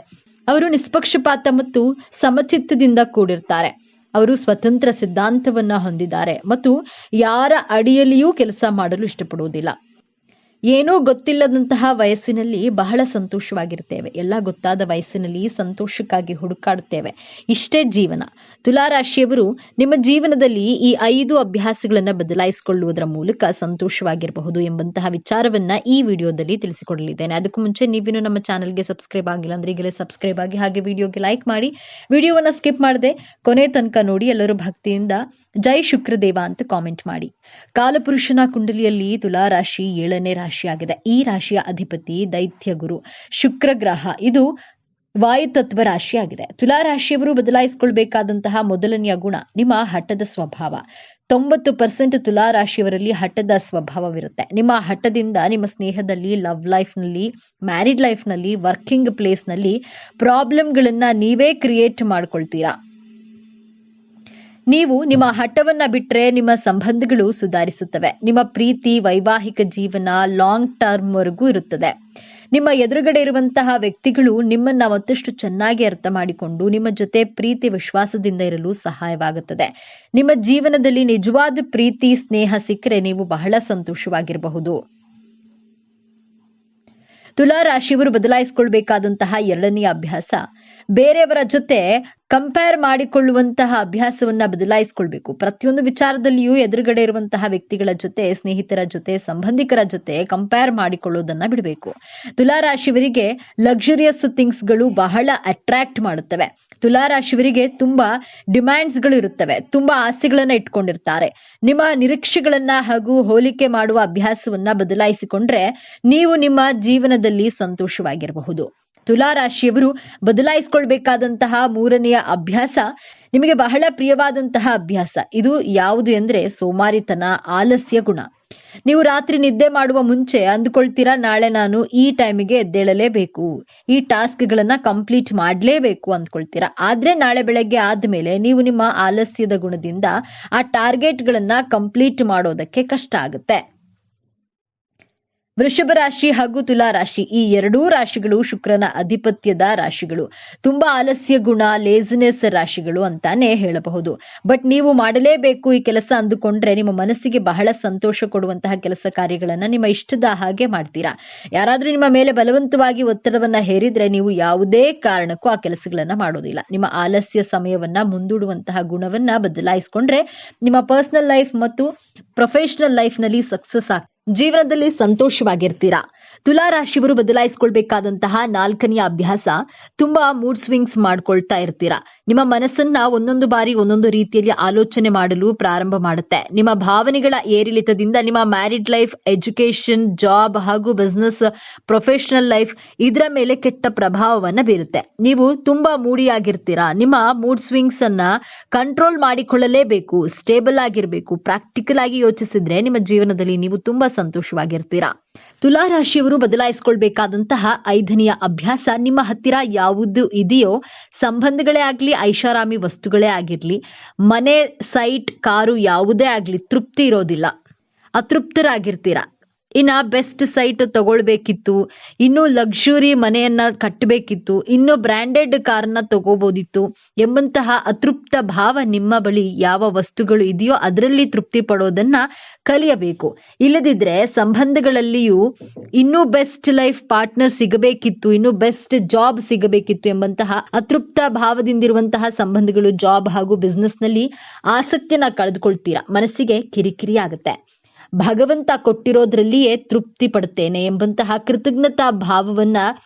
ಅವರು ನಿಷ್ಪಕ್ಷಪಾತ ಮತ್ತು ಸಮಚಿತ್ತದಿಂದ ಕೂಡಿರ್ತಾರೆ. ಅವರು ಸ್ವತಂತ್ರ ಸಿದ್ಧಾಂತವನ್ನ ಹೊಂದಿದ್ದಾರೆ ಮತ್ತು ಯಾರ ಅಡಿಯಲ್ಲಿಯೂ ಕೆಲಸ ಮಾಡಲು ಇಷ್ಟಪಡುವುದಿಲ್ಲ. ಏನೂ ಗೊತ್ತಿಲ್ಲದಂತಹ ವಯಸ್ಸಿನಲ್ಲಿ ಬಹಳ ಸಂತೋಷವಾಗಿರ್ತೇವೆ. ಎಲ್ಲ ಗೊತ್ತಾದ ವಯಸ್ಸಿನಲ್ಲಿ ಸಂತೋಷಕ್ಕಾಗಿ ಹುಡುಕಾಡುತ್ತೇವೆ. ಇಷ್ಟೇ ಜೀವನ. ತುಲಾರಾಶಿಯವರು ನಿಮ್ಮ ಜೀವನದಲ್ಲಿ ಈ 5 ಅಭ್ಯಾಸಗಳನ್ನು ಬದಲಾಯಿಸಿಕೊಳ್ಳುವುದರ ಮೂಲಕ ಸಂತೋಷವಾಗಿರಬಹುದು ಎಂಬಂತಹ ವಿಚಾರವನ್ನ ಈ ವಿಡಿಯೋದಲ್ಲಿ ತಿಳಿಸಿಕೊಡಲಿದ್ದೇನೆ. ಅದಕ್ಕೂ ಮುಂಚೆ ನೀವಿನ್ನು ನಮ್ಮ ಚಾನೆಲ್ಗೆ ಸಬ್ಸ್ಕ್ರೈಬ್ ಆಗಿಲ್ಲ ಅಂದ್ರೆ ಈಗಲೇ ಸಬ್ಸ್ಕ್ರೈಬ್ ಆಗಿ, ಹಾಗೆ ವಿಡಿಯೋಗೆ ಲೈಕ್ ಮಾಡಿ, ವಿಡಿಯೋವನ್ನ ಸ್ಕಿಪ್ ಮಾಡದೆ ಕೊನೆ ತನಕ ನೋಡಿ. ಎಲ್ಲರೂ ಭಕ್ತಿಯಿಂದ ಜೈ ಶುಕ್ರದೇವ ಅಂತ ಕಾಮೆಂಟ್ ಮಾಡಿ. ಕಾಲಪುರುಷನ ಕುಂಡಲಿಯಲ್ಲಿ ತುಲಾರಾಶಿ 7ನೇ ರಾಶಿಯಾಗಿದೆ. ಈ ರಾಶಿಯ ಅಧಿಪತಿ ದೈತ್ಯ ಗುರು ಶುಕ್ರ ಗ್ರಹ. ಇದು ವಾಯುತತ್ವ ರಾಶಿಯಾಗಿದೆ. ತುಲಾರಾಶಿಯವರು ಬದಲಾಯಿಸಿಕೊಳ್ಬೇಕಾದಂತಹ ಮೊದಲನೆಯ ಗುಣ ನಿಮ್ಮ ಹಠದ ಸ್ವಭಾವ. 90% ತುಲಾರಾಶಿಯವರಲ್ಲಿ ಹಠದ ಸ್ವಭಾವವಿರುತ್ತೆ. ನಿಮ್ಮ ಹಠದಿಂದ ನಿಮ್ಮ ಸ್ನೇಹದಲ್ಲಿ, ಲವ್ ಲೈಫ್ನಲ್ಲಿ, ಮ್ಯಾರಿಡ್ ಲೈಫ್ನಲ್ಲಿ, ವರ್ಕಿಂಗ್ ಪ್ಲೇಸ್ನಲ್ಲಿ ಪ್ರಾಬ್ಲಮ್ಗಳನ್ನ ನೀವೇ ಕ್ರಿಯೇಟ್ ಮಾಡ್ಕೊಳ್ತೀರಾ. ನೀವು ನಿಮ್ಮ ಹಠವನ್ನ ಬಿಟ್ರೆ ನಿಮ್ಮ ಸಂಬಂಧಗಳು ಸುಧಾರಿಸುತ್ತವೆ. ನಿಮ್ಮ ಪ್ರೀತಿ, ವೈವಾಹಿಕ ಜೀವನ ಲಾಂಗ್ ಟರ್ಮ್ ವರೆಗೂ ಇರುತ್ತದೆ. ನಿಮ್ಮ ಎದುರುಗಡೆ ಇರುವಂತಹ ವ್ಯಕ್ತಿಗಳು ನಿಮ್ಮನ್ನ ಮತ್ತಷ್ಟು ಚೆನ್ನಾಗಿ ಅರ್ಥ ಮಾಡಿಕೊಂಡು ನಿಮ್ಮ ಜೊತೆ ಪ್ರೀತಿ ವಿಶ್ವಾಸದಿಂದ ಇರಲು ಸಹಾಯವಾಗುತ್ತದೆ. ನಿಮ್ಮ ಜೀವನದಲ್ಲಿ ನಿಜವಾದ ಪ್ರೀತಿ, ಸ್ನೇಹ ಸಿಕ್ಕರೆ ನೀವು ಬಹಳ ಸಂತೋಷವಾಗಿರಬಹುದು. ತುಲಾರಾಶಿಯವರು ಬದಲಾಯಿಸಿಕೊಳ್ಬೇಕಾದಂತಹ 2ನೇ ಅಭ್ಯಾಸ, ಬೇರೆಯವರ ಜೊತೆ ಕಂಪೇರ್ ಮಾಡಿಕೊಳ್ಳುವಂತಹ ಅಭ್ಯಾಸವನ್ನ ಬದಲಾಯಿಸಿಕೊಳ್ಬೇಕು. ಪ್ರತಿಯೊಂದು ವಿಚಾರದಲ್ಲಿಯೂ ಎದುರುಗಡೆ ಇರುವಂತಹ ವ್ಯಕ್ತಿಗಳ ಜೊತೆ, ಸ್ನೇಹಿತರ ಜೊತೆ, ಸಂಬಂಧಿಕರ ಜೊತೆ ಕಂಪೇರ್ ಮಾಡಿಕೊಳ್ಳುವುದನ್ನ ಬಿಡಬೇಕು. ತುಲಾರಾಶಿಯವರಿಗೆ ಲಕ್ಸುರಿಯಸ್ ಥಿಂಗ್ಸ್ಗಳು ಬಹಳ ಅಟ್ರಾಕ್ಟ್ ಮಾಡುತ್ತವೆ. ತುಲಾರಾಶಿಯವರಿಗೆ ತುಂಬಾ ಡಿಮ್ಯಾಂಡ್ಸ್ಗಳು ಇರುತ್ತವೆ. ತುಂಬಾ ಆಸೆಗಳನ್ನ ಇಟ್ಕೊಂಡಿರ್ತಾರೆ. ನಿಮ್ಮ ನಿರೀಕ್ಷೆಗಳನ್ನ ಹಾಗೂ ಹೋಲಿಕೆ ಮಾಡುವ ಅಭ್ಯಾಸವನ್ನ ಬದಲಾಯಿಸಿಕೊಂಡ್ರೆ ನೀವು ನಿಮ್ಮ ಜೀವನದಲ್ಲಿ ಸಂತೋಷವಾಗಿರಬಹುದು. ತುಲಾರಾಶಿಯವರು ಬದಲಾಯಿಸಿಕೊಳ್ಬೇಕಾದಂತಹ 3ನೆಯ ಅಭ್ಯಾಸ ನಿಮಗೆ ಬಹಳ ಪ್ರಿಯವಾದಂತಹ ಅಭ್ಯಾಸ. ಇದು ಯಾವುದು ಎಂದ್ರೆ ಸೋಮಾರಿತನ, ಆಲಸ್ಯ ಗುಣ. ನೀವು ರಾತ್ರಿ ನಿದ್ದೆ ಮಾಡುವ ಮುಂಚೆ ಅಂದುಕೊಳ್ತೀರಾ, ನಾಳೆ ನಾನು ಈ ಟೈಮಿಗೆ ಎದ್ದೇಳಲೇಬೇಕು, ಈ ಟಾಸ್ಕ್ಗಳನ್ನ ಕಂಪ್ಲೀಟ್ ಮಾಡಲೇಬೇಕು ಅಂದ್ಕೊಳ್ತೀರಾ. ಆದ್ರೆ ನಾಳೆ ಬೆಳಗ್ಗೆ ಆದ್ಮೇಲೆ ನೀವು ನಿಮ್ಮ ಆಲಸ್ಯದ ಗುಣದಿಂದ ಆ ಟಾರ್ಗೆಟ್ಗಳನ್ನ ಕಂಪ್ಲೀಟ್ ಮಾಡೋದಕ್ಕೆ ಕಷ್ಟ ಆಗುತ್ತೆ. ವೃಷಭ ರಾಶಿ ಹಾಗೂ ತುಲಾರಾಶಿ ಈ 2 ರಾಶಿಗಳು ಶುಕ್ರನ ಅಧಿಪತ್ಯದ ರಾಶಿಗಳು. ತುಂಬಾ ಆಲಸ್ಯ ಗುಣ, ಲೇಜಿನೆಸ್ ರಾಶಿಗಳು ಅಂತಾನೆ ಹೇಳಬಹುದು. ಬಟ್ ನೀವು ಮಾಡಲೇಬೇಕು ಈ ಕೆಲಸ ಅಂದುಕೊಂಡ್ರೆ ನಿಮ್ಮ ಮನಸ್ಸಿಗೆ ಬಹಳ ಸಂತೋಷ ಕೊಡುವಂತಹ ಕೆಲಸ ಕಾರ್ಯಗಳನ್ನ ನಿಮ್ಮ ಇಷ್ಟದ ಹಾಗೆ ಮಾಡ್ತೀರಾ. ಯಾರಾದ್ರೂ ನಿಮ್ಮ ಮೇಲೆ ಬಲವಂತವಾಗಿ ಒತ್ತಡವನ್ನ ಹೇರಿದ್ರೆ ನೀವು ಯಾವುದೇ ಕಾರಣಕ್ಕೂ ಆ ಕೆಲಸಗಳನ್ನ ಮಾಡೋದಿಲ್ಲ. ನಿಮ್ಮ ಆಲಸ್ಯ ಸಮಯವನ್ನ ಮುಂದೂಡುವಂತಹ ಗುಣವನ್ನ ಬದಲಾಯಿಸಿಕೊಂಡ್ರೆ ನಿಮ್ಮ ಪರ್ಸನಲ್ ಲೈಫ್ ಮತ್ತು ಪ್ರೊಫೆಷನಲ್ ಲೈಫ್ ನಲ್ಲಿ ಸಕ್ಸಸ್ ಜೀವನದಲ್ಲಿ ಸಂತೋಷವಾಗಿರ್ತೀರಾ. ತುಲಾರಾಶಿಯವರು ಬದಲಾಯಿಸಿಕೊಳ್ಬೇಕಾದಂತಹ 4ನೆಯ ಅಭ್ಯಾಸ, ತುಂಬಾ ಮೂಡ್ ಸ್ವಿಂಗ್ಸ್ ಮಾಡ್ಕೊಳ್ತಾ ಇರ್ತೀರಾ. ನಿಮ್ಮ ಮನಸ್ಸನ್ನ ಒಂದೊಂದು ಬಾರಿ ಒಂದೊಂದು ರೀತಿಯಲ್ಲಿ ಆಲೋಚನೆ ಮಾಡಲು ಪ್ರಾರಂಭ ಮಾಡುತ್ತೆ. ನಿಮ್ಮ ಭಾವನೆಗಳ ಏರಿಳಿತದಿಂದ ನಿಮ್ಮ ಮ್ಯಾರಿಡ್ ಲೈಫ್, ಎಜುಕೇಶನ್, ಜಾಬ್ ಹಾಗೂ ಬಿಸ್ನೆಸ್, ಪ್ರೊಫೆಷನಲ್ ಲೈಫ್ ಇದರ ಮೇಲೆ ಕೆಟ್ಟ ಪ್ರಭಾವವನ್ನ ಬೀರುತ್ತೆ. ನೀವು ತುಂಬಾ ಮೂಡಿಯಾಗಿರ್ತೀರಾ. ನಿಮ್ಮ ಮೂಡ್ ಸ್ವಿಂಗ್ಸ್ ಅನ್ನ ಕಂಟ್ರೋಲ್ ಮಾಡಿಕೊಳ್ಳಲೇಬೇಕು. ಸ್ಟೇಬಲ್ ಆಗಿರ್ಬೇಕು. ಪ್ರಾಕ್ಟಿಕಲ್ ಆಗಿ ಯೋಚಿಸಿದ್ರೆ ನಿಮ್ಮ ಜೀವನದಲ್ಲಿ ನೀವು ತುಂಬಾ ಸಂತೋಷವಾಗಿರ್ತೀರಾ. ತುಲಾರಾಶಿಯವರು ಬದಲಾಯಿಸಿಕೊಳ್ಬೇಕಾದಂತಹ 5ನೆಯ ಅಭ್ಯಾಸ, ನಿಮ್ಮ ಹತ್ತಿರ ಯಾವುದು ಇದೆಯೋ, ಸಂಬಂಧಗಳೇ ಆಗ್ಲಿ, ಐಷಾರಾಮಿ ವಸ್ತುಗಳೇ ಆಗಿರ್ಲಿ, ಮನೆ, ಸೈಟ್, ಕಾರು ಯಾವುದೇ ಆಗ್ಲಿ, ತೃಪ್ತಿ ಇರೋದಿಲ್ಲ. ಅತೃಪ್ತರಾಗಿರ್ತೀರಾ. ಇನ್ನ ಬೆಸ್ಟ್ ಸೈಟ್ ತಗೊಳ್ಬೇಕಿತ್ತು, ಇನ್ನು ಲಕ್ಸುರಿ ಮನೆಯನ್ನ ಕಟ್ಟಬೇಕಿತ್ತು, ಇನ್ನು ಬ್ರ್ಯಾಂಡೆಡ್ ಕಾರ್ನ ತಗೋಬೋದಿತ್ತು ಎಂಬಂತಹ ಅತೃಪ್ತ ಭಾವ ನಿಮ್ಮ ಬಳಿ ಯಾವ ವಸ್ತುಗಳು ಇದೆಯೋ ಅದರಲ್ಲಿ ತೃಪ್ತಿ ಪಡೋದನ್ನ ಕಲಿಯಬೇಕು. ಇಲ್ಲದಿದ್ರೆ ಸಂಬಂಧಗಳಲ್ಲಿಯೂ ಇನ್ನೂ ಬೆಸ್ಟ್ ಲೈಫ್ ಪಾರ್ಟ್ನರ್ ಸಿಗಬೇಕಿತ್ತು, ಇನ್ನು ಬೆಸ್ಟ್ ಜಾಬ್ ಸಿಗಬೇಕಿತ್ತು ಎಂಬಂತಹ ಅತೃಪ್ತ ಭಾವದಿಂದಿರುವಂತಹ ಸಂಬಂಧಗಳು, ಜಾಬ್ ಹಾಗೂ ಬಿಸ್ನೆಸ್ ನಲ್ಲಿ ಆಸಕ್ತಿಯನ್ನ ಕಳೆದುಕೊಳ್ತೀರಾ. ಮನಸ್ಸಿಗೆ ಕಿರಿಕಿರಿ ಆಗುತ್ತೆ. ಭಗವಂತ ಕೊಟ್ಟಿರೋದ್ರಲ್ಲಿಯೇ ತೃಪ್ತಿ ಪಡುತ್ತೇನೆ ಎಂಬಂತಹ ಕೃತಜ್ಞತಾ ಭಾವವನ್ನ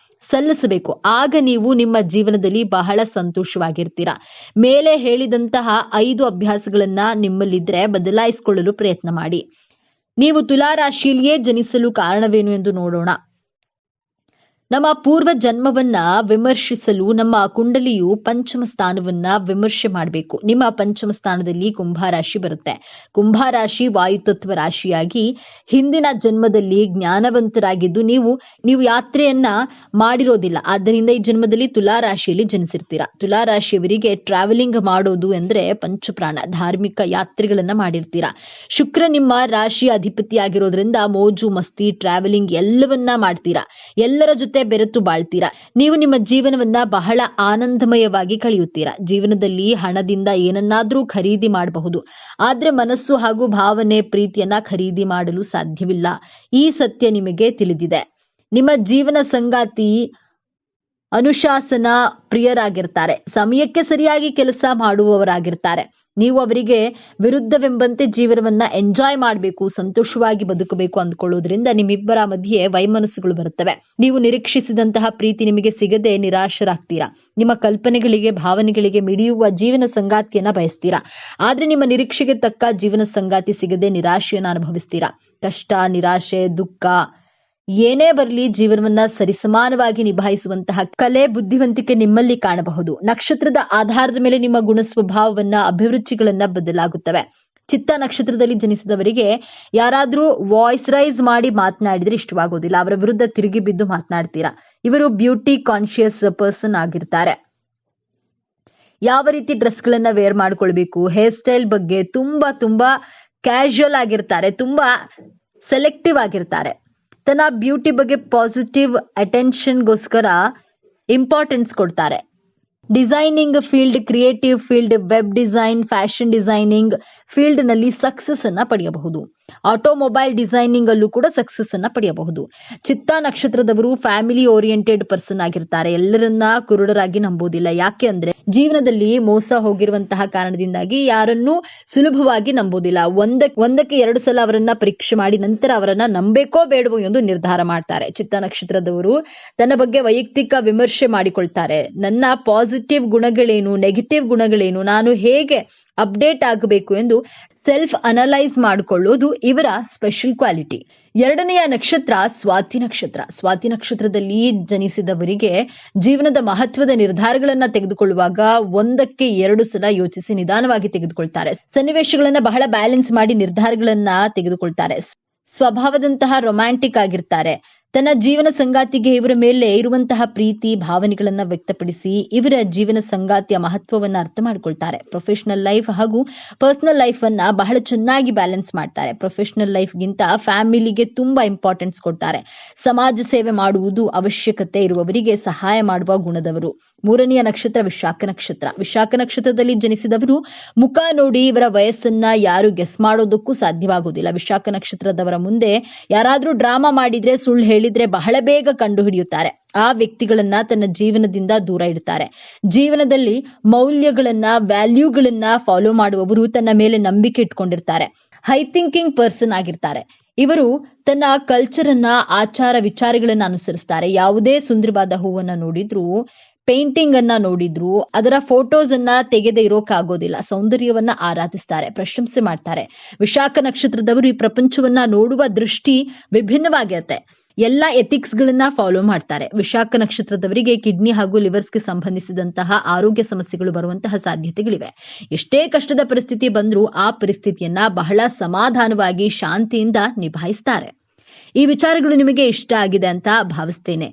ಸಲ್ಲಿಸಬೇಕು. ಆಗ ನೀವು ನಿಮ್ಮ ಜೀವನದಲ್ಲಿ ಬಹಳ ಸಂತೋಷವಾಗಿರ್ತೀರಾ. ಮೇಲೆ ಹೇಳಿದಂತಹ 5 ಅಭ್ಯಾಸಗಳನ್ನ ನಿಮ್ಮಲ್ಲಿದ್ರೆ ಬದಲಾಯಿಸಿಕೊಳ್ಳಲು ಪ್ರಯತ್ನ ಮಾಡಿ. ನೀವು ತುಲಾರಾಶಿಯಲ್ಲಿಯೇ ಜನಿಸಲು ಕಾರಣವೇನು ಎಂದು ನೋಡೋಣ. ನಮ್ಮ ಪೂರ್ವ ಜನ್ಮವನ್ನ ವಿಮರ್ಶಿಸಲು ನಮ್ಮ ಕುಂಡಲಿಯು ಪಂಚಮ ಸ್ಥಾನವನ್ನ ವಿಮರ್ಶೆ ಮಾಡಬೇಕು. ನಿಮ್ಮ ಪಂಚಮ ಸ್ಥಾನದಲ್ಲಿ ಕುಂಭರಾಶಿ ಬರುತ್ತೆ. ಕುಂಭರಾಶಿ ವಾಯುತತ್ವ ರಾಶಿಯಾಗಿ ಹಿಂದಿನ ಜನ್ಮದಲ್ಲಿ ಜ್ಞಾನವಂತರಾಗಿದ್ದು ನೀವು ಯಾತ್ರೆಯನ್ನ ಮಾಡಿರೋದಿಲ್ಲ. ಆದ್ದರಿಂದ ಈ ಜನ್ಮದಲ್ಲಿ ತುಲಾರಾಶಿಯಲ್ಲಿ ಜನಿಸಿರ್ತೀರಾ. ತುಲಾರಾಶಿಯವರಿಗೆ ಟ್ರಾವೆಲಿಂಗ್ ಮಾಡೋದು ಅಂದ್ರೆ ಪಂಚಪ್ರಾಣ. ಧಾರ್ಮಿಕ ಯಾತ್ರೆಗಳನ್ನ ಮಾಡಿರ್ತೀರಾ. ಶುಕ್ರ ನಿಮ್ಮ ರಾಶಿಯ ಅಧಿಪತಿಯಾಗಿರೋದ್ರಿಂದ ಮೋಜು ಮಸ್ತಿ, ಟ್ರಾವೆಲಿಂಗ್ ಎಲ್ಲವನ್ನ ಮಾಡ್ತೀರಾ. ಎಲ್ಲರ ಜೊತೆ ಜೊತೆ ಬೆರೆತು ಬಾಳ್ತೀರಾ. ನೀವು ನಿಮ್ಮ ಜೀವನವನ್ನ ಬಹಳ ಆನಂದಮಯವಾಗಿ ಕಳೆಯುತ್ತೀರಾ. ಜೀವನದಲ್ಲಿ ಹಣದಿಂದ ಏನನ್ನಾದ್ರೂ ಖರೀದಿ ಮಾಡಬಹುದು, ಆದ್ರೆ ಮನಸ್ಸು ಹಾಗೂ ಭಾವನೆ, ಪ್ರೀತಿಯನ್ನ ಖರೀದಿ ಮಾಡಲು ಸಾಧ್ಯವಿಲ್ಲ. ಈ ಸತ್ಯ ನಿಮಗೆ ತಿಳಿದಿದೆ. ನಿಮ್ಮ ಜೀವನ ಸಂಗಾತಿ ಅನುಶಾಸನ ಪ್ರಿಯರಾಗಿರ್ತಾರೆ. ಸಮಯಕ್ಕೆ ಸರಿಯಾಗಿ ಕೆಲಸ ಮಾಡುವವರಾಗಿರ್ತಾರೆ. ನೀವು ಅವರಿಗೆ ವಿರುದ್ಧವೆಂಬಂತೆ ಜೀವನವನ್ನ ಎಂಜಾಯ್ ಮಾಡಬೇಕು, ಸಂತೋಷವಾಗಿ ಬದುಕಬೇಕು ಅಂದ್ಕೊಳ್ಳೋದ್ರಿಂದ ನಿಮ್ಮಿಬ್ಬರ ಮಧ್ಯೆ ವೈಮನಸ್ಸುಗಳು ಬರುತ್ತವೆ. ನೀವು ನಿರೀಕ್ಷಿಸಿದಂತಹ ಪ್ರೀತಿ ನಿಮಗೆ ಸಿಗದೆ ನಿರಾಶರಾಗ್ತೀರಾ. ನಿಮ್ಮ ಕಲ್ಪನೆಗಳಿಗೆ, ಭಾವನೆಗಳಿಗೆ ಮಿಡಿಯುವ ಜೀವನ ಸಂಗಾತಿಯನ್ನ ಬಯಸ್ತೀರಾ. ಆದ್ರೆ ನಿಮ್ಮ ನಿರೀಕ್ಷೆಗೆ ತಕ್ಕ ಜೀವನ ಸಂಗಾತಿ ಸಿಗದೆ ನಿರಾಶೆಯನ್ನ ಅನುಭವಿಸ್ತೀರಾ. ಕಷ್ಟ, ನಿರಾಶೆ, ದುಃಖ ಏನೇ ಬರಲಿ ಜೀವನವನ್ನ ಸರಿಸಮಾನವಾಗಿ ನಿಭಾಯಿಸುವಂತಹ ಕಲೆ, ಬುದ್ಧಿವಂತಿಕೆ ನಿಮ್ಮಲ್ಲಿ ಕಾಣಬಹುದು. ನಕ್ಷತ್ರದ ಆಧಾರದ ಮೇಲೆ ನಿಮ್ಮ ಗುಣ ಸ್ವಭಾವವನ್ನ, ಅಭಿರುಚಿಗಳನ್ನ ಬದಲಾಗುತ್ತವೆ. ಚಿತ್ತ ನಕ್ಷತ್ರದಲ್ಲಿ ಜನಿಸಿದವರಿಗೆ ಯಾರಾದ್ರೂ ವಾಯ್ಸ್ ರೈಸ್ ಮಾಡಿ ಮಾತನಾಡಿದ್ರೆ ಇಷ್ಟವಾಗೋದಿಲ್ಲ. ಅವರ ವಿರುದ್ಧ ತಿರುಗಿ ಬಿದ್ದು ಮಾತನಾಡ್ತೀರಾ. ಇವರು ಬ್ಯೂಟಿ ಕಾನ್ಶಿಯಸ್ ಪರ್ಸನ್ ಆಗಿರ್ತಾರೆ. ಯಾವ ರೀತಿ ಡ್ರೆಸ್ಗಳನ್ನ ವೇರ್ ಮಾಡ್ಕೊಳ್ಬೇಕು, ಹೇರ್ ಸ್ಟೈಲ್ ಬಗ್ಗೆ ತುಂಬಾ ಕ್ಯಾಶುಯಲ್ ಆಗಿರ್ತಾರೆ. ತುಂಬಾ ಸೆಲೆಕ್ಟಿವ್ ಆಗಿರ್ತಾರೆ. ತನ್ನ ಬ್ಯೂಟಿ ಬಗ್ಗೆ ಪಾಸಿಟಿವ್ ಅಟೆನ್ಷನ್ಗೋಸ್ಕರ ಇಂಪಾರ್ಟೆನ್ಸ್ ಕೊಡ್ತಾರೆ. Designing field, creative field, web design, fashion designing field ನಲ್ಲಿ ಸಕ್ಸಸ್ ಅನ್ನ ಪಡೆಯಬಹುದು. ಆಟೋಮೊಬೈಲ್ ಡಿಸೈನಿಂಗ್ ಅಲ್ಲೂ ಕೂಡ ಸಕ್ಸಸ್ ಅನ್ನ ಪಡೆಯಬಹುದು. ಚಿತ್ತ ನಕ್ಷತ್ರದವರು ಫ್ಯಾಮಿಲಿ ಓರಿಯೆಂಟೆಡ್ ಪರ್ಸನ್ ಆಗಿರ್ತಾರೆ. ಎಲ್ಲರನ್ನ ಕುರುಡರಾಗಿ ನಂಬೋದಿಲ್ಲ. ಯಾಕೆ ಅಂದ್ರೆ ಜೀವನದಲ್ಲಿ ಮೋಸ ಹೋಗಿರುವಂತಹ ಕಾರಣದಿಂದಾಗಿ ಯಾರನ್ನೂ ಸುಲಭವಾಗಿ ನಂಬೋದಿಲ್ಲ. ಒಂದಕ್ಕೆ 2 ಸಲ ಅವರನ್ನ ಪರೀಕ್ಷೆ ಮಾಡಿ ನಂತರ ಅವರನ್ನ ನಂಬೇಕೋ ಬೇಡವೋ ಎಂದು ನಿರ್ಧಾರ ಮಾಡ್ತಾರೆ. ಚಿತ್ತ ನಕ್ಷತ್ರದವರು ತನ್ನ ಬಗ್ಗೆ ವೈಯಕ್ತಿಕ ವಿಮರ್ಶೆ ಮಾಡಿಕೊಳ್ತಾರೆ. ನನ್ನ ಪಾಸಿಟಿವ್ ಗುಣಗಳೇನು, ನೆಗೆಟಿವ್ ಗುಣಗಳೇನು, ನಾನು ಹೇಗೆ ಅಪ್ಡೇಟ್ ಆಗಬೇಕು ಎಂದು ಸೆಲ್ಫ್ ಅನಲೈಸ್ ಮಾಡಿಕೊಳ್ಳೋದು ಇವರ ಸ್ಪೆಷಲ್ ಕ್ವಾಲಿಟಿ. 2ನೆಯ ನಕ್ಷತ್ರ ಸ್ವಾತಿ ನಕ್ಷತ್ರ. ಸ್ವಾತಿ ನಕ್ಷತ್ರದಲ್ಲಿ ಜನಿಸಿದವರಿಗೆ ಜೀವನದ ಮಹತ್ವದ ನಿರ್ಧಾರಗಳನ್ನ ತೆಗೆದುಕೊಳ್ಳುವಾಗ 1ಕ್ಕೆ 2 ಸಲ ಯೋಚಿಸಿ ನಿಧಾನವಾಗಿ ತೆಗೆದುಕೊಳ್ತಾರೆ. ಸನ್ನಿವೇಶಗಳನ್ನ ಬಹಳ ಬ್ಯಾಲೆನ್ಸ್ ಮಾಡಿ ನಿರ್ಧಾರಗಳನ್ನ ತೆಗೆದುಕೊಳ್ತಾರೆ. ಸ್ವಭಾವದಂತಹ ರೊಮ್ಯಾಂಟಿಕ್ ಆಗಿರ್ತಾರೆ. ತನ್ನ ಜೀವನ ಸಂಗಾತಿಗೆ ಇವರ ಮೇಲೆ ಇರುವಂತಹ ಪ್ರೀತಿ, ಭಾವನೆಗಳನ್ನ ವ್ಯಕ್ತಪಡಿಸಿ ಇವರ ಜೀವನ ಸಂಗಾತಿಯ ಮಹತ್ವವನ್ನ ಅರ್ಥ ಮಾಡ್ಕೊಳ್ತಾರೆ. ಪ್ರೊಫೆಷನಲ್ ಲೈಫ್ ಹಾಗೂ ಪರ್ಸನಲ್ ಲೈಫ್ ಅನ್ನ ಬಹಳ ಚೆನ್ನಾಗಿ ಬ್ಯಾಲೆನ್ಸ್ ಮಾಡ್ತಾರೆ. ಪ್ರೊಫೆಷನಲ್ ಲೈಫ್ಗಿಂತ ಫ್ಯಾಮಿಲಿಗೆ ತುಂಬಾ ಇಂಪಾರ್ಟೆನ್ಸ್ ಕೊಡ್ತಾರೆ. ಸಮಾಜ ಸೇವೆ ಮಾಡುವುದು ಅವಶ್ಯಕತೆ ಇರುವವರಿಗೆ ಸಹಾಯ ಮಾಡುವ ಗುಣದವರು. 3ನೆಯ ನಕ್ಷತ್ರ ವಿಶಾಖ ನಕ್ಷತ್ರ. ವಿಶಾಖ ನಕ್ಷತ್ರದಲ್ಲಿ ಜನಿಸಿದವರು ಮುಖ ನೋಡಿ ಇವರ ವಯಸ್ಸನ್ನ ಯಾರು ಗೆಸ್ ಮಾಡೋದಕ್ಕೂ ಸಾಧ್ಯವಾಗುವುದಿಲ್ಲ. ವಿಶಾಖ ನಕ್ಷತ್ರದವರ ಮುಂದೆ ಯಾರಾದ್ರೂ ಡ್ರಾಮಾ ಮಾಡಿದ್ರೆ, ಸುಳ್ಳು ಹೇಳಿದ್ರೆ ಬಹಳ ಬೇಗ ಕಂಡು ಹಿಡಿಯುತ್ತಾರೆ. ಆ ವ್ಯಕ್ತಿಗಳನ್ನ ತನ್ನ ಜೀವನದಿಂದ ದೂರ ಇಡ್ತಾರೆ. ಜೀವನದಲ್ಲಿ ಮೌಲ್ಯಗಳನ್ನ, ವ್ಯಾಲ್ಯೂಗಳನ್ನ ಫಾಲೋ ಮಾಡುವವರು ತನ್ನ ಮೇಲೆ ನಂಬಿಕೆ ಇಟ್ಕೊಂಡಿರ್ತಾರೆ. ಹೈ ಥಿಂಕಿಂಗ್ ಪರ್ಸನ್ ಆಗಿರ್ತಾರೆ. ಇವರು ತನ್ನ ಕಲ್ಚರ್ ಅನ್ನ, ಆಚಾರ ವಿಚಾರಗಳನ್ನ ಅನುಸರಿಸ್ತಾರೆ. ಯಾವುದೇ ಸುಂದರವಾದ ಹೂವನ್ನ ನೋಡಿದ್ರು, ಪೇಂಟಿಂಗ್ ಅನ್ನ ನೋಡಿದ್ರು ಅದರ ಫೋಟೋಸ್ ಅನ್ನ ತೆಗೆದೇ ಇರೋಕ್ಕಾಗೋದಿಲ್ಲ. ಸೌಂದರ್ಯವನ್ನ ಆರಾಧಿಸ್ತಾರೆ, ಪ್ರಶಂಸೆ ಮಾಡ್ತಾರೆ. ವಿಶಾಖ ನಕ್ಷತ್ರದವರು ಈ ಪ್ರಪಂಚವನ್ನ ನೋಡುವ ದೃಷ್ಟಿ ವಿಭಿನ್ನವಾಗಿರುತ್ತೆ. ಎಲ್ಲ ಎಥಿಕ್ಸ್ ಗಳನ್ನ ಫಾಲೋ ಮಾಡ್ತಾರೆ. ವಿಶಾಖ ನಕ್ಷತ್ರದವರಿಗೆ ಕಿಡ್ನಿ ಹಾಗೂ ಲಿವರ್ಸ್ಗೆ ಸಂಬಂಧಿಸಿದಂತಹ ಆರೋಗ್ಯ ಸಮಸ್ಯೆಗಳು ಬರುವಂತಹ ಸಾಧ್ಯತೆಗಳಿವೆ. ಎಷ್ಟೇ ಕಷ್ಟದ ಪರಿಸ್ಥಿತಿ ಬಂದ್ರೂ ಆ ಪರಿಸ್ಥಿತಿಯನ್ನ ಬಹಳ ಸಮಾಧಾನವಾಗಿ, ಶಾಂತಿಯಿಂದ ನಿಭಾಯಿಸ್ತಾರೆ. ಈ ವಿಚಾರಗಳು ನಿಮಗೆ ಇಷ್ಟ ಆಗಿದೆ ಅಂತ ಭಾವಿಸ್ತೇನೆ.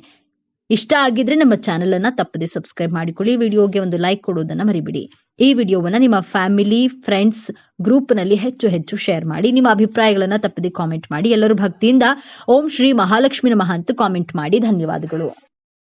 ಇಷ್ಟ ಆಗಿದ್ರೆ ನಮ್ಮ ಚಾನೆಲ್ ಅನ್ನ ತಪ್ಪದೆ ಸಬ್ಸ್ಕ್ರೈಬ್ ಮಾಡಿಕೊಳ್ಳಿ. ವಿಡಿಯೋಗೆ ಒಂದು ಲೈಕ್ ಕೊಡೋದನ್ನ ಮರಿಬಿಡಿ. ಈ ವಿಡಿಯೋವನ್ನ ನಿಮ್ಮ ಫ್ಯಾಮಿಲಿ, ಫ್ರೆಂಡ್ಸ್ ಗ್ರೂಪ್ ನಲ್ಲಿ ಹೆಚ್ಚು ಶೇರ್ ಮಾಡಿ. ನಿಮ್ಮ ಅಭಿಪ್ರಾಯಗಳನ್ನ ತಪ್ಪದೆ ಕಾಮೆಂಟ್ ಮಾಡಿ. ಎಲ್ಲರೂ ಭಕ್ತಿಯಿಂದ ಓಂ ಶ್ರೀ ಮಹಾಲಕ್ಷ್ಮಿ ನಮಃ ಅಂತ ಕಾಮೆಂಟ್ ಮಾಡಿ. ಧನ್ಯವಾದಗಳು.